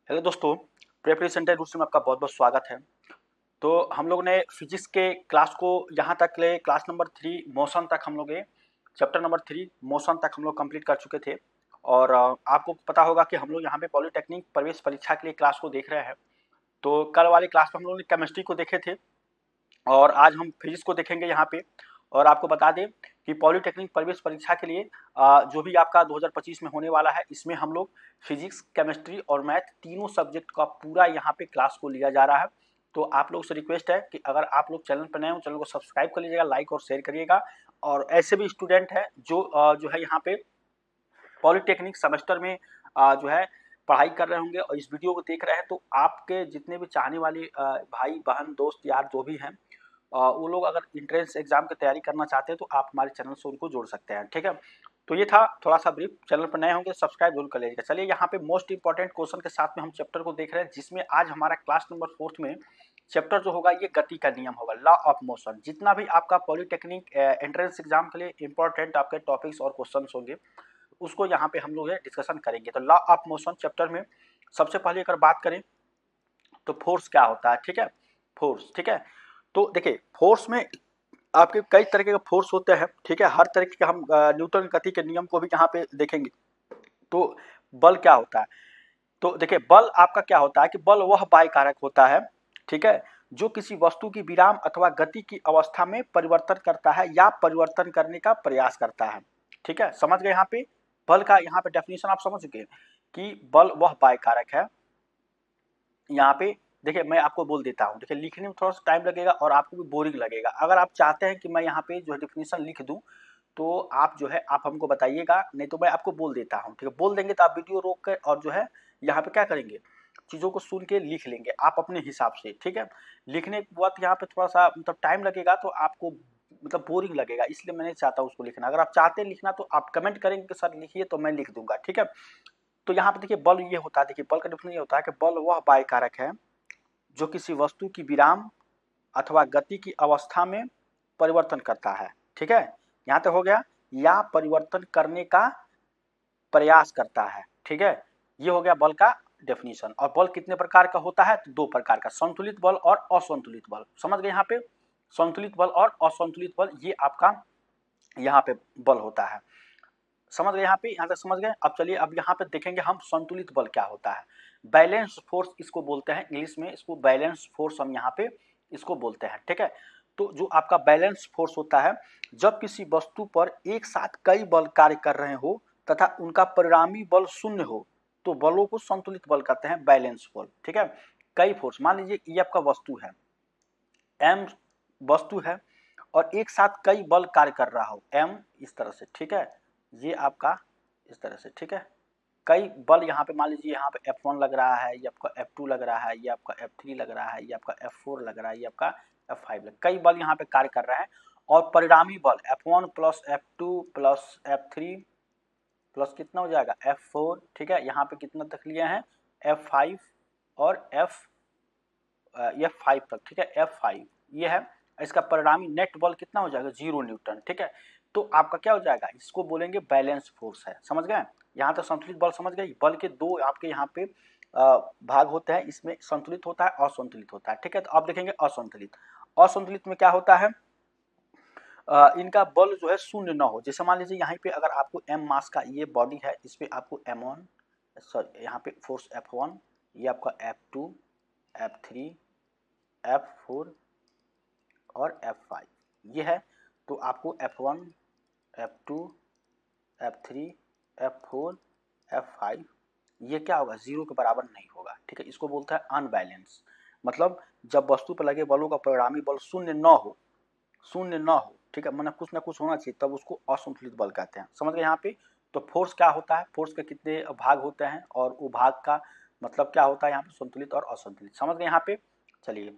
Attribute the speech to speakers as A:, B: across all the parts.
A: Hello दोस्तों, preparation centre roots में आपका बहुत बहुत स्वागत है। तो हम लोग ने फिजिक्स के क्लास को यहाँ तक ले क्लास नंबर 3 मोशन तक हम लोग चैप्टर नंबर 3 मोशन तक हम लोग कंप्लीट कर चुके थे। और आपको पता होगा कि हम लोग यहाँ पे पॉलिटेक्निक प्रवेश परीक्षा के लिए क्लास को देख रहे हैं। तो कल वाली क्लास में हम लोग ने केमिस्ट्री को देखे थे और आज हम फिजिक्स को देखेंगे यहाँ पे। और आपको बता दें कि पॉलिटेक्निक प्रवेश परीक्षा के लिए जो भी आपका 2025 में होने वाला है, इसमें हम लोग फिजिक्स, केमिस्ट्री और मैथ तीनों सब्जेक्ट का पूरा यहाँ पे क्लास को लिया जा रहा है। तो आप लोग से रिक्वेस्ट है कि अगर आप लोग चैनल पर नए हो, चैनल को सब्सक्राइब कर लीजिएगा, लाइक और शेयर करिएगा। और ऐसे भी स्टूडेंट हैं जो है यहाँ पे पॉलिटेक्निक सेमेस्टर में जो है पढ़ाई कर रहे होंगे और इस वीडियो को देख रहे हैं, तो आपके जितने भी चाहने वाले भाई बहन दोस्त यार जो भी हैं, वो लोग अगर इंट्रेंस एग्जाम की तैयारी करना चाहते हैं तो आप हमारे चैनल से उनको जोड़ सकते हैं। ठीक है, तो ये था थोड़ा सा ब्रीफ। चैनल पर नए होंगे सब्सक्राइब जरूर कर लीजिएगा। चलिए यहाँ पे मोस्ट इंपॉर्टेंट क्वेश्चन के साथ में हम चैप्टर को देख रहे हैं, जिसमें आज हमारा क्लास नंबर 4 में चैप्टर जो होगा ये गति का नियम होगा, लॉ ऑफ मोशन। जितना भी आपका पॉलिटेक्निक एंट्रेंस एग्जाम के लिए इंपॉर्टेंट आपके टॉपिक्स और क्वेश्चन होंगे, उसको यहाँ पे हम लोग डिस्कशन करेंगे। तो लॉ ऑफ मोशन चैप्टर में सबसे पहले अगर बात करें तो फोर्स क्या होता है। ठीक है, फोर्स। ठीक है, तो देखिए फोर्स में आपके कई तरीके के फोर्स होते हैं। ठीक है, हर तरीके के हम न्यूटन गति के नियम को भी यहाँ पे देखेंगे। तो बल क्या होता है, तो देखिए बल आपका क्या होता है कि बल वह बाह्य कारक होता है, ठीक है, जो किसी वस्तु की विराम अथवा गति की अवस्था में परिवर्तन करता है या परिवर्तन करने का प्रयास करता है। ठीक है, समझ गए। यहाँ पे बल का यहाँ पे डेफिनेशन आप समझ चुके हैं कि बल वह बाह्य कारक है। यहाँ पे देखिए मैं आपको बोल देता हूँ, देखिए लिखने में थोड़ा सा टाइम लगेगा और आपको भी बोरिंग लगेगा। अगर आप चाहते हैं कि मैं यहाँ पे जो है डेफिनेशन लिख दूँ, तो आप जो है आप हमको बताइएगा, नहीं तो मैं आपको बोल देता हूँ। ठीक है, बोल देंगे तो आप वीडियो रोक कर और जो है यहाँ पे क्या करेंगे, चीज़ों को सुन के लिख लेंगे आप अपने हिसाब से। ठीक है, लिखने के बाद यहाँ पे थोड़ा सा मतलब टाइम लगेगा तो आपको मतलब बोरिंग लगेगा, इसलिए मैं नहीं चाहता उसको लिखना। अगर आप चाहते हैं लिखना तो आप कमेंट करेंगे कि सर लिखिए, तो मैं लिख दूंगा। ठीक है, तो यहाँ पे देखिए बल ये होता है, देखिए बल का डेफिनेशन ये होता है कि बल वह बाह्य कारक है जो किसी वस्तु की विराम अथवा गति की अवस्था में परिवर्तन करता है। ठीक है, यहाँ तक हो गया, या परिवर्तन करने का प्रयास करता है। ठीक है, ये हो गया बल का डेफिनेशन। और बल कितने प्रकार का होता है, तो दो प्रकार का, संतुलित बल और असंतुलित बल। समझ गए यहाँ पे, संतुलित बल और असंतुलित बल ये आपका यहाँ पे बल होता है। समझ गए यहाँ पे, यहाँ तक समझ गए। अब चलिए अब यहाँ पे देखेंगे हम संतुलित बल क्या होता है। बैलेंस फोर्स इसको बोलते हैं, इंग्लिश में इसको बैलेंस फोर्स हम यहाँ पे इसको बोलते हैं। ठीक है, तो जो आपका बैलेंस फोर्स होता है, जब किसी वस्तु पर एक साथ कई बल कार्य कर रहे हो तथा उनका परिणामी बल शून्य हो, तो बलों को संतुलित बल कहते हैं, बैलेंस बल। ठीक है, कई फोर्स, मान लीजिए ये आपका वस्तु है, एम वस्तु है और एक साथ कई बल कार्य कर रहा हो, एम इस तरह से। ठीक है, ये आपका इस तरह से। ठीक है, कई बल यहाँ पे, मान लीजिए यहाँ पे F1 लग रहा है, ये आपका F2 लग रहा है, ये आपका F3 लग रहा है, ये आपका F4 लग रहा है, ये आपका F5 कई बल यहाँ पे कार्य कर रहे हैं। और परिणामी बल F1 plus F2 plus F3 plus कितना हो जाएगा F4। ठीक है, यहाँ पे कितना तक लिए हैं, F5 और F5 तक। ठीक है, F5 ये है, इसका परिणामी नेट बल कितना हो जाएगा, 0 न्यूटन। ठीक है, तो आपका क्या हो जाएगा, इसको बोलेंगे बैलेंस फोर्स है। समझ गए, यहाँ तक संतुलित बल समझ गए। बल के दो आपके यहाँ पे भाग होते हैं, इसमें संतुलित होता है, असंतुलित होता है। ठीक है, तो आप देखेंगे असंतुलित। असंतुलित में क्या होता है, इनका बल जो है शून्य न हो। जैसे मान लीजिए यहाँ पे अगर आपको m मास का ये बॉडी है, इस पे आपको m1 सॉरी यहाँ पे फोर्स F1, ये आपका F2 F3 F4 और F5 ये है, तो आपको F1 F2 F3 F4 F5 ये क्या होगा, जीरो के बराबर नहीं होगा। ठीक है, इसको बोलता है अनबैलेंस। मतलब जब वस्तु पर लगे बलों का परिणामी बल शून्य न हो, शून्य न हो। ठीक है, मतलब कुछ ना कुछ होना चाहिए, तब उसको असंतुलित बल कहते हैं। समझ गए यहाँ पे, तो फोर्स क्या होता है, फोर्स के कितने भाग होते हैं और वो भाग का मतलब क्या होता है यहाँ पे, संतुलित और असंतुलित। समझ गए यहाँ पे। चलिए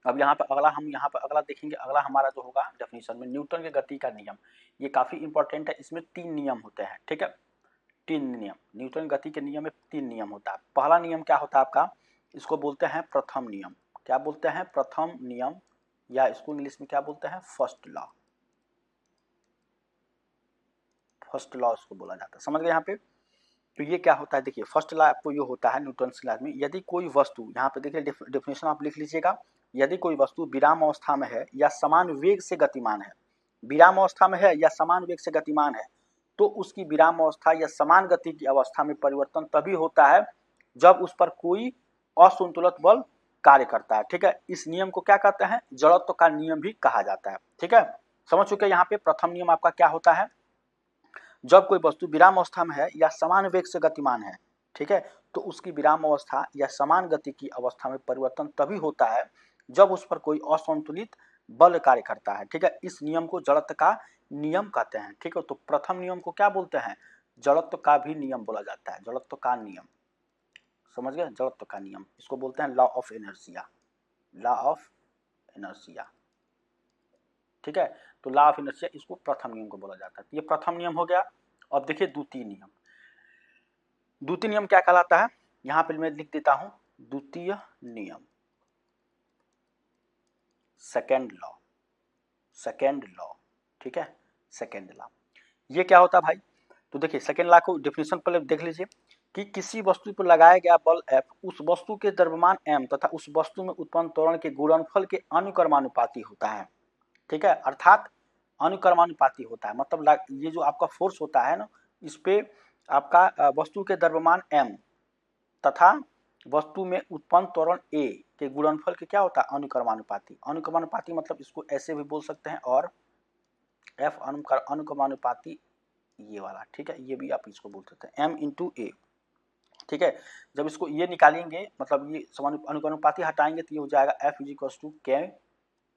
A: अब यहाँ पे अगला, हम यहाँ पे अगला देखेंगे। अगला हमारा जो होगा डेफिनेशन में न्यूटन के गति का नियम, ये काफी इंपॉर्टेंट है। इसमें 3 नियम होते हैं। ठीक है, 3 नियम, न्यूटन गति के नियम में 3 नियम होता है। पहला नियम क्या होता है आपका, इसको बोलते हैं प्रथम नियम। क्या बोलते हैं, प्रथम नियम, या इसको इंग्लिश में क्या बोलते हैं, फर्स्ट लॉ। फर्स्ट लॉ इसको बोला जाता है। समझ गए यहाँ पे। तो ये क्या होता है, देखिए फर्स्ट लॉ आपको ये होता है न्यूटन के लॉ में, यदि कोई वस्तु, यहाँ पे देखिए डेफिनेशन आप लिख लीजिएगा, यदि कोई वस्तु विराम अवस्था में है या समान वेग से गतिमान है, विराम अवस्था में है या समान वेग से गतिमान है, तो उसकी विराम अवस्था या समान गति की अवस्था में परिवर्तन तभी होता है जब उस पर कोई असंतुलित बल कार्य करता है। ठीक है, इस नियम को क्या कहते हैं, जड़त्व का नियम भी कहा जाता है। ठीक है, समझ चुके हैं। यहाँ पे प्रथम नियम आपका क्या होता है, जब कोई वस्तु विराम अवस्था में है या समान वेग से गतिमान है, ठीक है, तो उसकी विराम अवस्था या समान गति की अवस्था में परिवर्तन तभी होता है जब उस पर कोई असंतुलित बल कार्य करता है। ठीक है, इस नियम को जड़त्व का नियम कहते हैं। ठीक है, तो प्रथम नियम को क्या बोलते हैं, जड़त्व का भी नियम बोला जाता है, जड़त्व का नियम, समझ गए, जड़त्व का नियम, इसको बोलते हैं law of inertia, law of inertia. ठीक है, तो लॉ ऑफ इनर्शिया इसको प्रथम नियम को बोला जाता है। ये प्रथम नियम हो गया। अब देखिए द्वितीय नियम, द्वितीय नियम क्या कहलाता है, यहां पे मैं लिख देता हूं, द्वितीय नियम, सेकेंड लॉ, सेकेंड लॉ। ठीक है, सेकेंड लॉ, ये क्या होता है भाई, तो देखिए सेकेंड लॉ को डेफिनेशन पहले देख लीजिए कि किसी वस्तु पर लगाया गया बल F उस वस्तु के द्रव्यमान m तथा उस वस्तु में उत्पन्न त्वरण के गुणनफल के अनुक्रमानुपाती होता है। ठीक है, अर्थात अनुक्रमानुपाती होता है, मतलब ये जो आपका फोर्स होता है ना, इस पे आपका वस्तु के द्रव्यमान m तथा वस्तु में उत्पन्न त्वरण a के गुणनफल के क्या होता है, अनुक्रमानुपाती। अनुक्रमानुपाती मतलब इसको ऐसे भी बोल सकते हैं, और F अनुक्रमानुपाती ये वाला। ठीक है, ये भी आप इसको बोल सकते हैं m इंटू ए। ठीक है, जब इसको ये निकालेंगे, मतलब ये अनुक्रमानुपाती हटाएंगे तो ये हो जाएगा F इज इक्वल टू के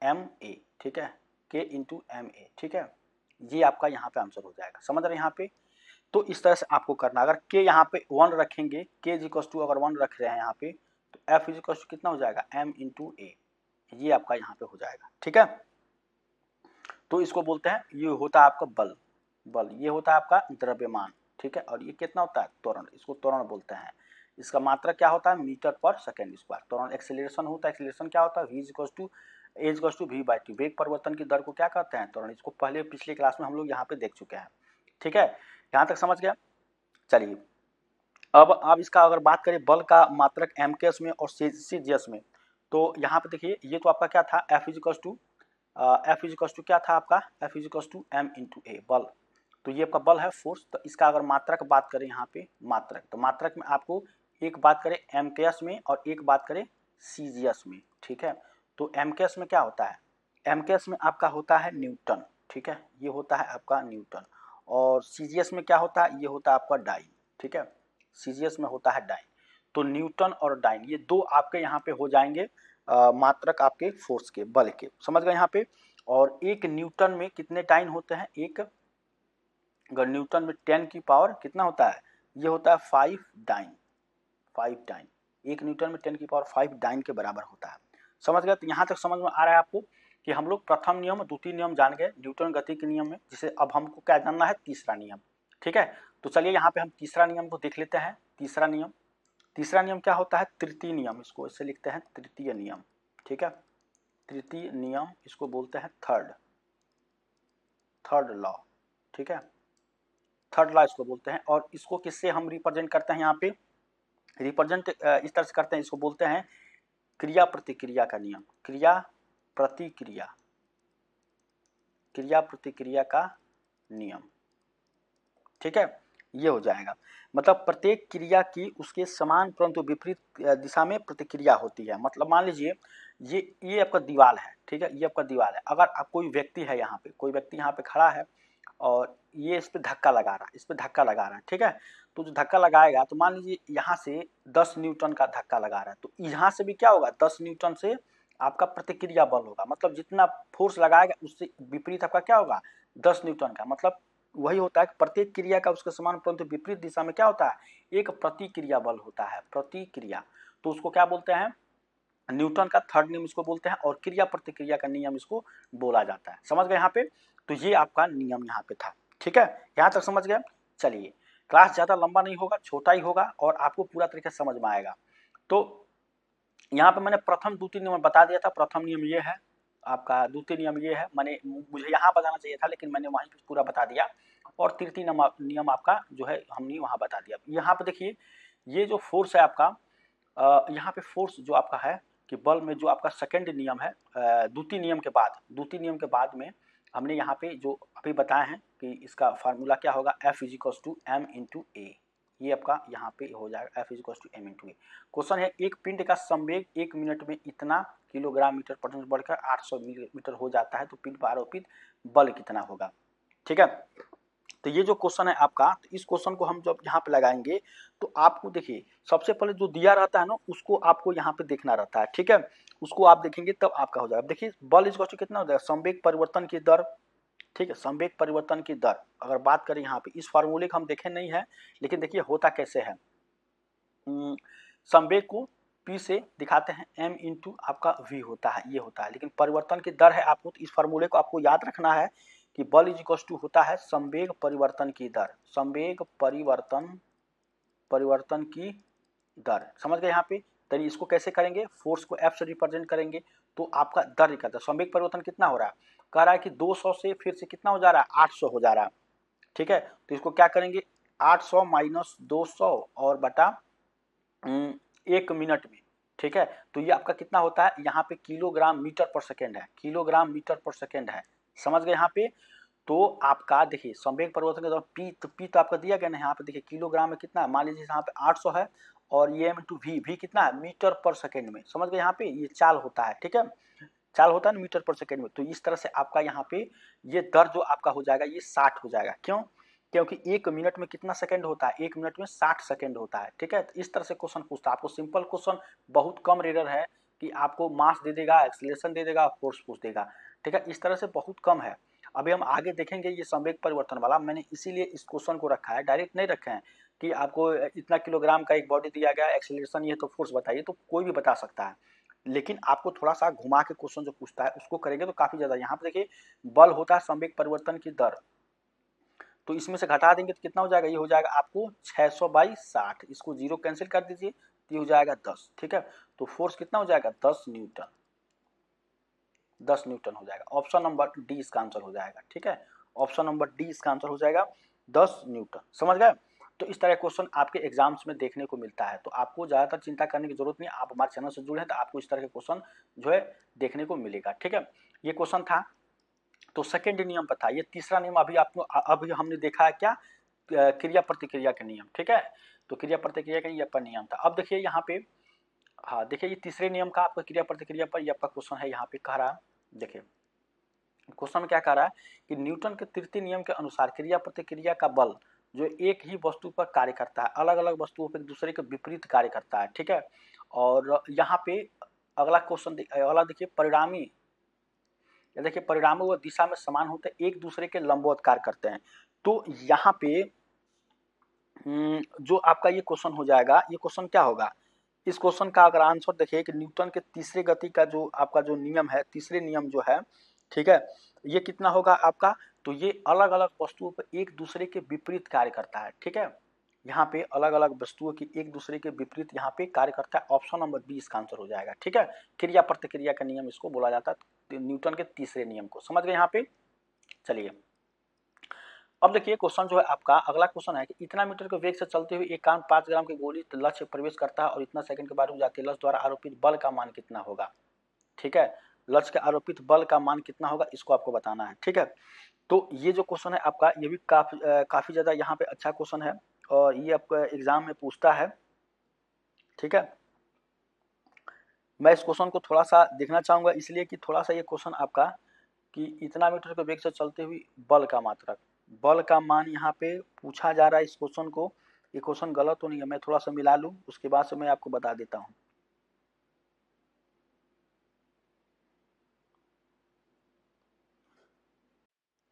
A: एम ए। ठीक है, के इंटू एम ए। ठीक है, ये आपका यहाँ पे आंसर हो जाएगा, समझ रहे हैं यहाँ पे। तो इस तरह से आपको करना, अगर के यहाँ पे 1 रखेंगे, के इज इक्वल टू अगर 1 रख रहे हैं यहाँ पे, तो F इज इक्वल टू कितना हो जाएगा, m इंटू ए, ये आपका यहाँ पे हो जाएगा। ठीक है, तो इसको बोलते हैं, ये होता है आपका बल, बल ये होता है आपका द्रव्यमान। ठीक है, और ये कितना होता है, त्वरण, इसको त्वरण बोलते हैं। इसका मात्रा क्या होता है, मीटर पर सेकेंड स्क्वायर। त्वरण एक्सेलरेशन होता है, एक्सेलरेशन क्या होता है, v is equal to v by t, वेग परिवर्तन की दर को क्या कहते हैं, त्वरण। इसको पहले पिछले क्लास में हम लोग यहाँ पे देख चुके हैं। ठीक है, यहाँ तक समझ गया। चलिए अब इसका अगर बात करें बल का मात्रक एमकेएस में और सीजीएस में, तो यहाँ पे देखिए ये तो आपका क्या था, F इज इक्वल टू क्या था आपका, F is equal to m into a, बल। तो ये आपका बल है, फोर्स। तो इसका अगर मात्रक बात करें यहाँ पे, मात्रक, तो मात्रक में आपको एक बात करें एमकेएस में और एक बात करें सीजीएस में। ठीक है, तो एमकेएस में क्या होता है, एमकेएस में आपका होता है न्यूटन। ठीक है, ये होता है आपका न्यूटन। और सीजीएस में क्या होता है, ये होता है आपका डाइन। ठीक है, सीजीएस में होता है डाइन। तो न्यूटन और डाइन ये दो आपके यहाँ पे हो जाएंगे मात्रक आपके फोर्स के, बल के, समझ गए यहाँ पे। और एक न्यूटन में कितने डाइन होते हैं, एक अगर न्यूटन में 10 की पावर कितना होता है, ये होता है 5 डाइन, 5 डाइन, एक न्यूटन में 10 की पावर 5 डाइन के बराबर होता है, समझ गए। तो यहाँ तक समझ में आ रहा है आपको कि हम लोग प्रथम नियम द्वितीय नियम जान गए न्यूटन गति के नियम में, जिसे अब हमको क्या जानना है, तीसरा नियम। ठीक है, तो चलिए यहाँ पे हम तीसरा नियम को देख लेते हैं। तीसरा नियम, तीसरा नियम क्या होता है, तृतीय नियम, इसको इससे लिखते हैं तृतीय नियम। ठीक है, तृतीय नियम इसको बोलते हैं थर्ड लॉ। ठीक है, थर्ड लॉ इसको बोलते हैं। और इसको किससे हम रिप्रेजेंट करते हैं, यहाँ पे रिप्रेजेंट इस तरह से करते हैं, इसको बोलते हैं क्रिया प्रतिक्रिया का नियम, क्रिया प्रतिक्रिया, क्रिया प्रतिक्रिया का नियम। ठीक है, ये हो जाएगा, मतलब प्रत्येक क्रिया की उसके समान परंतु विपरीत दिशा में प्रतिक्रिया होती है। मतलब मान लीजिए ये आपका दीवार है। ठीक है, ये आपका दीवार है, अगर आप कोई व्यक्ति है यहाँ पे, कोई व्यक्ति यहाँ पे खड़ा है और ये इस पे धक्का लगा रहा है, इस पे धक्का लगा रहा है। ठीक है, तो जो धक्का लगाएगा, तो मान लीजिए यहाँ से 10 न्यूटन का धक्का लगा रहा है, तो यहाँ से भी क्या होगा, 10 न्यूटन से आपका प्रतिक्रिया बल होगा, मतलब जितना फोर्स लगाएगा उससे विपरीत आपका क्या होगा, 10 न्यूटन का। मतलब वही होता है कि प्रत्येक क्रिया का उसके समान परंतु विपरीत दिशा में क्या होता है, एक प्रतिक्रिया बल होता है, प्रतिक्रिया। तो उसको क्या बोलते हैं, न्यूटन का थर्ड नियम इसको बोलते हैं, और क्रिया प्रतिक्रिया का नियम इसको बोला जाता है, समझ गए यहाँ पे। तो ये आपका नियम यहाँ पे था। ठीक है, यहाँ तक समझ गए। चलिए क्लास ज़्यादा लंबा नहीं होगा, छोटा ही होगा और आपको पूरा तरीके से समझ में आएगा। तो यहाँ पे मैंने प्रथम द्वितीय नियम बता दिया था। प्रथम नियम ये है, आपका द्वितीय नियम ये है, मैंने मुझे यहाँ बताना चाहिए था लेकिन मैंने वहीं पे पूरा बता दिया। और तृतीय नियम आपका जो है हमने वहाँ बता दिया। यहाँ पे देखिए ये जो फोर्स है आपका, यहाँ पे फोर्स जो आपका है कि बल में जो आपका सेकंड नियम है, द्वितीय नियम के बाद में हमने यहाँ पे जो अभी बताए हैं कि इसका फार्मूला क्या होगा, F equals to m into a. ये आपका यहाँ पे हो जाएगा F equals to m into a. Question है एक पिंड का संवेग 1 मिनट में इतना किलोग्राम मीटर पर सेकंड बढ़कर 800 मीटर हो जाता है, तो पिंड पर आरोपित बल कितना होगा। ठीक है, तो ये जो क्वेश्चन है आपका, तो इस क्वेश्चन को हम जब यहाँ पे लगाएंगे तो आपको देखिए सबसे पहले जो दिया रहता है ना उसको आपको यहाँ पे देखना रहता है। ठीक है, उसको आप देखेंगे तब आपका हो जाएगा। देखिए बल इज कितना हो जाएगा, संवेग परिवर्तन की दर। ठीक है, संवेग परिवर्तन की दर अगर बात करें यहाँ पे, इस फार्मूले को हम देखे नहीं है लेकिन देखिए होता कैसे है। संवेग को P से दिखाते हैं, m इंटू आपका v होता है, ये होता है। लेकिन परिवर्तन की दर है, आपको इस फार्मूले को आपको याद रखना है कि बल इज इक्वल टू होता है संवेग परिवर्तन की दर। संवेग परिवर्तन की दर समझ गए यहाँ पे। तो इसको कैसे करेंगे, फोर्स को F से रिप्रेजेंट करेंगे तो आपका दर निकलता है। संवेग परिवर्तन कितना हो रहा है, कह रहा है कि 200 से फिर से कितना हो जा रहा है, 800 हो जा रहा है। ठीक है, तो इसको क्या करेंगे, 800 माइनस 200 और बटा 1 मिनट में। ठीक है, तो ये आपका कितना होता है, यहाँ पे किलोग्राम मीटर पर सेकेंड है, किलोग्राम मीटर पर सेकेंड है। समझ गए यहाँ पे। तो आपका देखिए संवेग परिवर्तन के दौरान पी, तो पी तो आपका दिया गया ना, यहाँ पे देखिए किलोग्राम में कितना है, मान लीजिए यहाँ पे 800 है और ये एम इंटू वी कितना है, मीटर पर सेकेंड में। समझ गए यहाँ पे, ये चाल होता है। ठीक है, चाल होता है ना मीटर पर सेकेंड में। तो इस तरह से आपका यहाँ पे ये दर जो आपका हो जाएगा ये 60 हो जाएगा। क्यों, क्योंकि 1 मिनट में कितना सेकंड होता है, 1 मिनट में 60 सेकंड होता है। ठीक है, तो इस तरह से क्वेश्चन पूछता है आपको, सिंपल क्वेश्चन, बहुत कम रेयर है कि आपको मास दे देगा, एक्सीलरेशन दे देगा, फोर्स पूछ देगा। ठीक है, इस तरह से बहुत कम है। अभी हम आगे देखेंगे ये संवेग परिवर्तन वाला, मैंने इसीलिए इस क्वेश्चन को रखा है, डायरेक्ट नहीं रखे हैं कि आपको इतना किलोग्राम का एक बॉडी दिया गया, एक्सीलरेशन ये तो फोर्स बताइए, तो कोई भी बता सकता है। लेकिन आपको थोड़ा सा घुमा के क्वेश्चन जो पूछता है उसको करेंगे तो काफी ज्यादा। यहाँ पे देखिए बल होता है संवेग परिवर्तन की दर, तो इसमें से घटा देंगे तो कितना हो जाएगा, ये हो जाएगा आपको 600/60। इसको 0 कैंसिल कर दीजिए तो ये हो जाएगा 10। ठीक है, तो फोर्स कितना हो जाएगा, 10 न्यूटन, 10 न्यूटन हो जाएगा। ऑप्शन नंबर डी इसका आंसर हो जाएगा। ठीक है, ऑप्शन नंबर डी इसका आंसर हो जाएगा 10 न्यूटन। समझ गए। तो इस तरह क्वेश्चन आपके एग्जाम्स में देखने को मिलता है, तो आपको ज़्यादातर चिंता करने की जरूरत नहीं, आप हमारे चैनल से जुड़े हैं तो आपको इस तरह के क्वेश्चन जो है देखने को मिलेगा। ठीक है, ये क्वेश्चन था। तो सेकेंड नियम पर था, ये तीसरा नियम अभी हमने देखा है क्या, क्रिया प्रतिक्रिया के नियम। ठीक है, तो क्रिया प्रतिक्रिया का ये आपका नियम था। अब देखिए यहाँ पे, हाँ देखिए ये तीसरे नियम का आपका क्रिया प्रतिक्रिया पर ये आपका क्वेश्चन है। यहाँ पे कह रहा है, देखिए क्वेश्चन में क्या कह रहा है कि न्यूटन के तृतीय नियम के अनुसार क्रिया प्रतिक्रिया का बल जो एक ही वस्तु पर कार्य करता है, अलग अलग वस्तुओं पर एक दूसरे के विपरीत कार्य करता है। ठीक है, और यहाँ पे अगला क्वेश्चन अगला देखिए, परिणामी देखिए परिणामों व दिशा में समान होते हैं, एक दूसरे के लंबवत कार्य करते हैं। तो यहाँ पे जो आपका ये क्वेश्चन हो जाएगा, ये क्वेश्चन क्या होगा, इस क्वेश्चन का अगर आंसर देखिए कि न्यूटन के तीसरे गति का जो आपका जो नियम है, तीसरे नियम जो है, ठीक है, ये कितना होगा आपका, तो ये अलग अलग वस्तुओं पर एक दूसरे के विपरीत कार्य करता है। ठीक है, यहाँ पे अलग अलग वस्तुओं की एक दूसरे के विपरीत यहाँ पे कार्य करता है। ऑप्शन नंबर बी इसका आंसर हो जाएगा। ठीक है, क्रिया प्रतिक्रिया का नियम इसको बोला जाता है, न्यूटन के तीसरे नियम को। समझ गए यहाँ पे। चलिए अब देखिए क्वेश्चन जो है आपका, अगला क्वेश्चन है कि इतना मीटर के वेग से चलते हुए एक 5 ग्राम की गोली लक्ष्य प्रवेश करता है और इतना सेकंड के बाद रुक जाती है, लक्ष्य द्वारा आरोपित बल का मान कितना होगा। ठीक है, लक्ष्य के आरोपित बल का मान कितना होगा इसको आपको बताना है। ठीक है, तो ये जो क्वेश्चन है आपका, ये भी काफी ज्यादा यहाँ पे अच्छा क्वेश्चन है और ये आपका एग्जाम में पूछता है। ठीक है, मैं इस क्वेश्चन को थोड़ा सा देखना चाहूंगा इसलिए कि थोड़ा सा ये क्वेश्चन आपका कि इतना मीटर के वेग से चलते हुए बल का मात्रक, बल का मान यहाँ पे पूछा जा रहा है इस क्वेश्चन को। ये क्वेश्चन गलत तो नहीं है, मैं थोड़ा सा मिला लूँ उसके बाद से मैं आपको बता देता हूँ।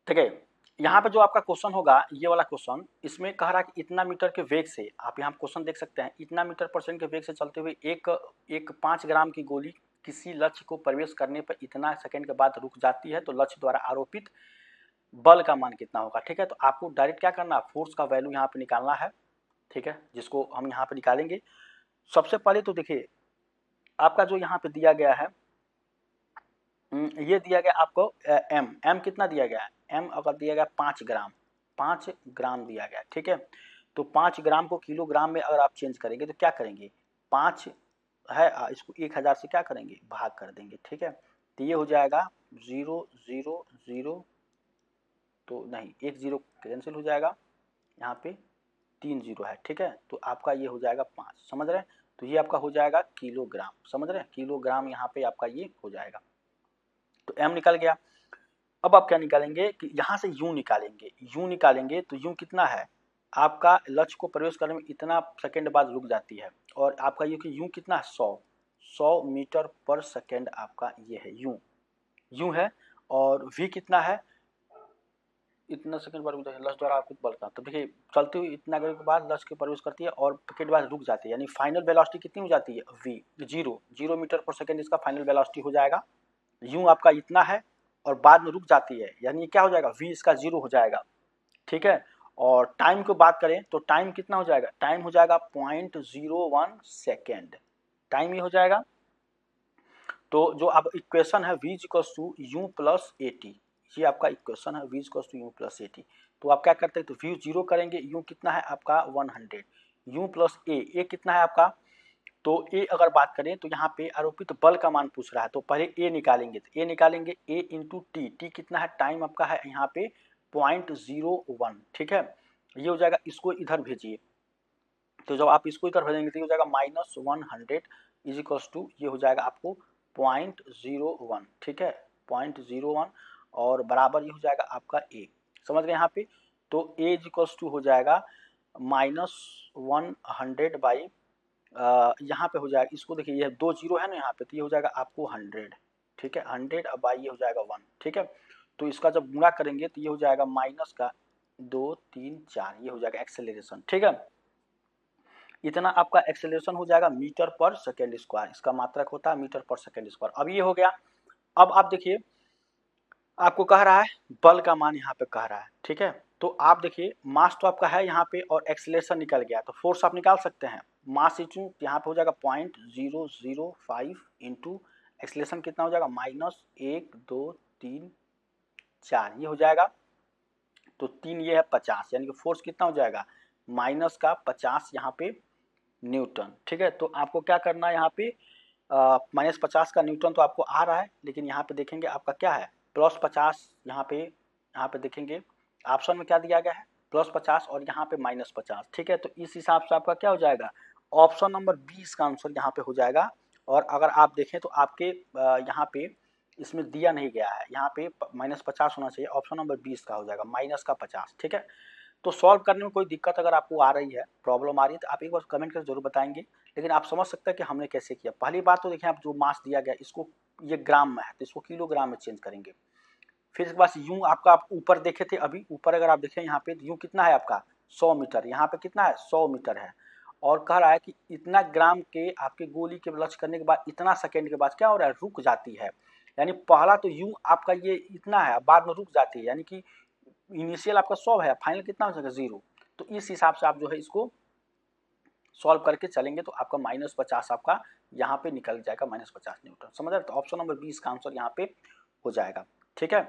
A: ठीक है, यहाँ पे जो आपका क्वेश्चन होगा ये वाला क्वेश्चन, इसमें कह रहा है कि इतना मीटर के वेग से, आप यहाँ क्वेश्चन देख सकते हैं, इतना मीटर पर सेकंड के वेग से चलते हुए एक 5 ग्राम की गोली किसी लक्ष्य को प्रवेश करने पर इतना सेकंड के बाद रुक जाती है, तो लक्ष्य द्वारा आरोपित बल का मान कितना होगा। ठीक है, तो आपको डायरेक्ट क्या करना है, फोर्स का वैल्यू यहाँ पे निकालना है। ठीक है, जिसको हम यहाँ पे निकालेंगे। सबसे पहले तो देखिए आपका जो यहाँ पे दिया गया है ये दिया गया आपको एम कितना दिया गया है, एम अगर दिया गया 5 ग्राम, 5 ग्राम दिया गया, ठीक है। तो 5 ग्राम को किलोग्राम में अगर आप चेंज करेंगे तो क्या करेंगे, 5 है इसको 1000 से क्या करेंगे, भाग कर देंगे, ठीक है। तो ये हो जाएगा 0 0 0, तो नहीं, एक 0 कैंसिल हो जाएगा, यहाँ पे 3 0 है, ठीक है। तो आपका ये हो जाएगा 5, समझ रहे हैं। तो ये आपका हो जाएगा किलोग्राम, समझ रहे हैं, किलोग्राम यहाँ पे आपका ये हो जाएगा। तो एम निकल गया। अब आप क्या निकालेंगे कि यहाँ से यू निकालेंगे, यू निकालेंगे तो यू कितना है आपका, लक्ष्य को प्रवेश करने में इतना सेकंड बाद रुक जाती है, और आपका ये कि यू कितना है 100 मीटर पर सेकंड आपका ये है यू है। और वी कितना है, इतना सेकंड बाद लक्ष्य द्वारा आपको बल का, तो देखिए चलते हुए इतना देर के बाद लक्ष्य के प्रवेश करती है और सेकंड बाद रुक जाती है, यानी फाइनल वेलोसिटी कितनी हो जाती है, वी 0 मीटर पर सेकंड इसका फाइनल वेलोसिटी हो जाएगा। यू आपका इतना है और बाद में रुक जाती है, यानी क्या हो जाएगा, v इसका 0 हो जाएगा, ठीक है। और टाइम को बात करें तो टाइम कितना हो जाएगा, टाइम हो जाएगा 0.01 सेकेंड, टाइम ये हो जाएगा। तो जो अब इक्वेशन है v equals to u plus a t, ये आपका इक्वेशन है v equals to u plus a t. तो आप क्या करते हैं, तो v 0 करेंगे, यू कितना है आपका 100, यू प्लस ए कितना है आपका, तो ए अगर बात करें तो यहाँ पे आरोपित बल का मान पूछ रहा है, तो पहले ए निकालेंगे, तो ए निकालेंगे ए इंटू टी, टी कितना है, टाइम आपका है यहाँ पे 0.01, ठीक है। ये हो जाएगा, इसको इधर भेजिए, तो जब आप इसको इधर भेजेंगे तो ये हो जाएगा -100 इज इक्वल्स टू, ये हो जाएगा आपको 0.01, ठीक है, 0.01, और बराबर ये हो जाएगा आपका ए, समझ गए यहाँ पे। तो ए इज इक्वल्स टू हो जाएगा -100 बाई यहाँ पे हो जाएगा, इसको देखिए ये 2 0 है ना यहाँ पे, तो ये हो जाएगा आपको 100, ठीक है, 100 अब बाई ये हो जाएगा 1, ठीक है। तो इसका जब गुणा करेंगे तो ये हो जाएगा माइनस का 2 3 4, ये हो जाएगा एक्सेलरेशन, ठीक है। इतना आपका एक्सेलरेशन हो जाएगा मीटर पर सेकेंड स्क्वायर, इसका मात्रक होता है मीटर पर सेकेंड स्क्वायर। अब ये हो गया। अब आप देखिए आपको कह रहा है बल का मान यहाँ पे कह रहा है, ठीक है। तो आप देखिए मास तो आपका है यहाँ पे और एक्सेलरेशन निकल गया, तो फोर्स आप निकाल सकते हैं, मास इचू यहाँ पे हो जाएगा 0.005 इंटू एक्सेलरेशन कितना हो जाएगा -1 2 3 4, ये हो जाएगा। तो 3 ये है 50, यानी कि फोर्स कितना हो जाएगा माइनस का 50 यहाँ पे न्यूटन, ठीक है। तो आपको क्या करना है यहाँ पे -50 का न्यूटन तो आपको आ रहा है, लेकिन यहाँ पे देखेंगे आपका क्या है +50, यहाँ पे देखेंगे ऑप्शन में क्या दिया गया है +50 और यहाँ पे -50, ठीक है। तो इस हिसाब से आपका क्या हो जाएगा, ऑप्शन नंबर 20 का आंसर यहाँ पे हो जाएगा। और अगर आप देखें तो आपके यहाँ पे इसमें दिया नहीं गया है, यहाँ पे -50 होना चाहिए, ऑप्शन नंबर 20 का हो जाएगा -50, ठीक है। तो सॉल्व करने में कोई दिक्कत अगर आपको आ रही है, प्रॉब्लम आ रही है, तो आप एक बार कमेंट करके जरूर बताएंगे, लेकिन आप समझ सकते हैं कि हमने कैसे किया। पहली बात तो देखिए, आप जो मास दिया गया इसको ये ग्राम में है तो इसको किलोग्राम में चेंज करेंगे। फिर इसके बाद यूं आपका आप ऊपर देखे थे, अभी ऊपर अगर आप देखें यहाँ पे यूं कितना है आपका 100 मीटर, यहाँ पे कितना है 100 मीटर है, और कह रहा है कि इतना ग्राम के आपके गोली के लक्ष्य करने के बाद इतना सेकेंड के बाद क्या हो रहा है, रुक जाती है। यानी पहला तो यूं आपका ये इतना है, बाद में रुक जाती है, यानी कि इनिशियल आपका 100 है, फाइनल कितना हो जाएगा 0। तो इस हिसाब से आप जो है इसको सॉल्व करके चलेंगे तो आपका -50 आपका यहाँ पे निकल जाएगा, -50 न्यूटन, समझ रहे। तो ऑप्शन नंबर 20 का आंसर यहाँ पे हो जाएगा, ठीक है।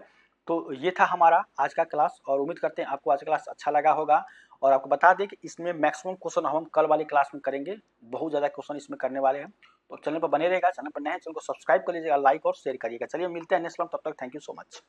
A: तो ये था हमारा आज का क्लास, और उम्मीद करते हैं आपको आज का क्लास अच्छा लगा होगा। और आपको बता दें कि इसमें मैक्सिमम क्वेश्चन हम कल वाली क्लास में करेंगे, बहुत ज़्यादा क्वेश्चन इसमें करने वाले हैं। तो चैनल पर बने रहेगा, चैनल पर नए हैं चैनल को सब्सक्राइब कर लीजिएगा, लाइक और शेयर करिएगा। चलिए मिलते हैं नेक्स्ट टाइम, तब तक थैंक यू सो मच।